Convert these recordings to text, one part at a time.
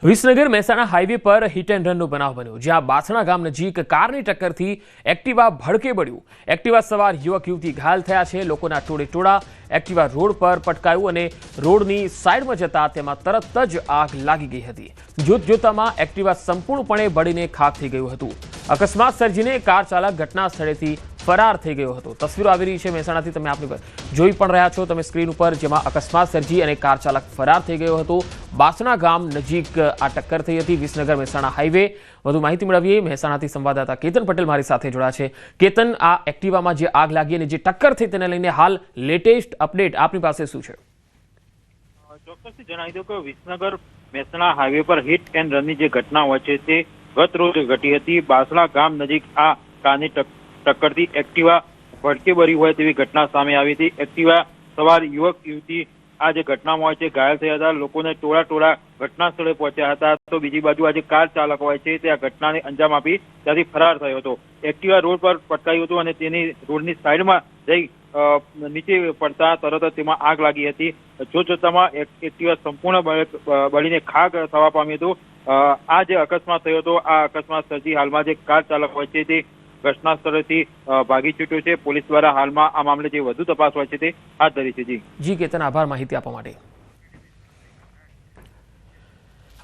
Visnagar Mehsana highway પર hit and રનનો બનાવ બન્યો, જ્યાં બાસણા ગામ નજીક કારની ટક્કરથી એક્ટિવા ભડકે પડ્યું। એક્ટિવા સવાર યુવક યુવતી ઘાયલ થયા છે। લોકોના ટોળે ટોળા એક્ટિવા રોડ પર પટકાયું અને રોડની સાઈડમાં જતા તેમાં તરત જ આગ લાગી ગઈ હતી। જોતજોતામાં એક્ટિવા સંપૂર્ણપણે બળીને ખાખ થઈ ગયું હતું। અકસ્માત સર્જીને કાર ચાલક ઘટના સ્થળેથી ફરાર થઈ ગયો હતો। તસવીરો આવી રહી છે મહેસાણાથી, તમે આપણી જોઈ પણ રહ્યા છો તમે સ્ક્રીન ઉપર, જેમાં અકસ્માત સર્જી અને કાર ચાલક ફરાર થઈ ગયો હતો। બાસણા ગામ નજીક આ ટક્કર થઈ હતી, વિસનગર મહેસાણા હાઈવે। વધુ માહિતી મેળવીએ, મહેસાણાથી સંવાદદાતા કેતન પટેલ મારી સાથે જોડાયા છે। કેતન, આ એક્ટિવામાં જે આગ લાગી અને જે ટક્કર થઈ તેને લઈને હાલ લેટેસ્ટ અપડેટ આપની પાસે શું છે? ચોક્કસથી જણાવી દઉં કે વિસનગર મહેસાણા હાઈવે પર હિટ એન્ડ રનની જે ઘટના હોય છે તે ગત રોજ ઘટી હતી। બાસણા ગામ નજીક આ કારની ટક્કરથી એક્ટિવા ભડકે બળી હોય તેવી ઘટના સામે આવી હતી। એક્ટિવા સવાર યુવક યુવતી આ જે ઘટનામાં હોય છે ઘાયલ થયા હતા। લોકોને ટોળા ઘટના સ્થળે પહોંચ્યા હતા। તો બીજી બાજુ આ જે કાર ચાલક હોય છે તે આ ઘટનાને અંજામ આપી ત્યાંથી ફરાર થયો હતો। એક્ટિવા રોડ પર પટકાયું હતું અને તેની રોડની સાઈડમાં જઈ નીચે પડતા તરત જ તેમાં આગ લાગી હતી। જોતજોતામાં એક્ટિવા સંપૂર્ણ બળીને ખાખ થવા પામ્યું હતું। આ જે અકસ્માત થયો હતો આ અકસ્માત સર્જી હાલમાં જે કાર ચાલક હોય છે તે ઘટના સ્થળેથી ભાગી છૂટ્યો છે। પોલીસ દ્વારા હાલમાં આ મામલે જે વધુ તપાસ હોય છે તે હાથ ધરી છે। જી કેતન, આભાર માહિતી આપવા માટે।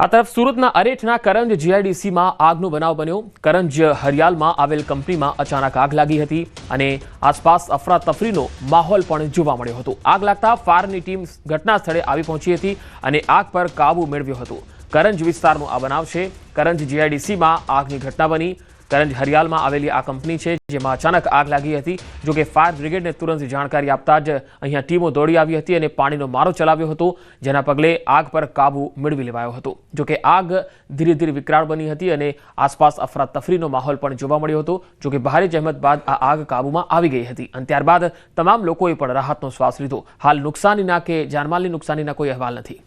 આ તરફ સુરતના અરેઠના કરંજ જીઆઈડીસીમાં આગનો બનાવ બન્યો। કરંજ હરિયાલમાં આવેલ કંપનીમાં અચાનક આગ લાગી હતી અને આસપાસ અફરાતફરીનો માહોલ પણ જોવા મળ્યો હતો। આગ લાગતા ફાયરની ટીમ ઘટના સ્થળે આવી પહોંચી હતી અને આગ પર કાબુ મેળવ્યો હતો। કરંજ વિસ્તારનો આ બનાવ છે। કરંજ જીઆઈડીસીમાં આગની ઘટના બની। કરંજ હરિયાલમાં આવેલી આ કંપની છે, જેમાં અચાનક આગ લાગી હતી। જોકે ફાયર બ્રિગેડને તુરંત જાણકારી આપતા જ અહીંયા ટીમો દોડી આવી હતી અને પાણીનો મારો ચલાવ્યો હતો, જેના પગલે આગ પર કાબુ મેળવી લેવાયો હતો। જોકે આગ ધીરે ધીરે વિકરાળ બની હતી અને આસપાસ અફરાતફરીનો માહોલ પણ જોવા મળ્યો હતો। જોકે ભારે જહેમત બાદ આ આગ કાબુમાં આવી ગઈ હતી અને ત્યારબાદ તમામ લોકોએ પણ રાહતનો શ્વાસ લીધો। હાલ નુકસાનીના કે જાનમાલની નુકસાનીના કોઈ અહેવાલ નથી।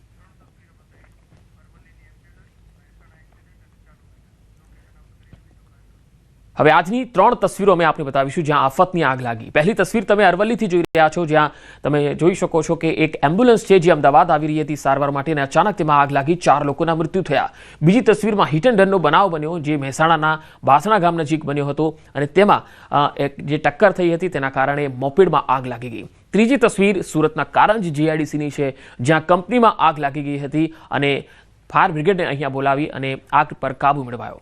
હવે આજની 3 તસવીરો અમે આપને બતાવીશું જ્યાં આફતની આગ લાગી। પહેલી તસવીર તમે અરવલ્લીથી જોઈ રહ્યા છો, જ્યાં તમે જોઈ શકો છો કે એક એમ્બ્યુલન્સ છે જે અમદાવાદ આવી રહી હતી સારવાર માટે અને અચાનક તેમાં આગ લાગી, 4 લોકોના મૃત્યુ થયા। બીજી તસવીરમાં હિટ એન્ડ રનનો બનાવ બન્યો, જે મહેસાણાના બાસણા ગામ નજીક બન્યો હતો અને તેમાં જે ટક્કર થઈ હતી તેના કારણે મોપેડમાં આગ લાગી ગઈ। ત્રીજી તસવીર સુરતના કારંજ જીઆઈડીસીની છે, જ્યાં કંપનીમાં આગ લાગી ગઈ હતી અને ફાયર બ્રિગેડને અહીંયા બોલાવી અને આગ પર કાબુ મેળવાયો।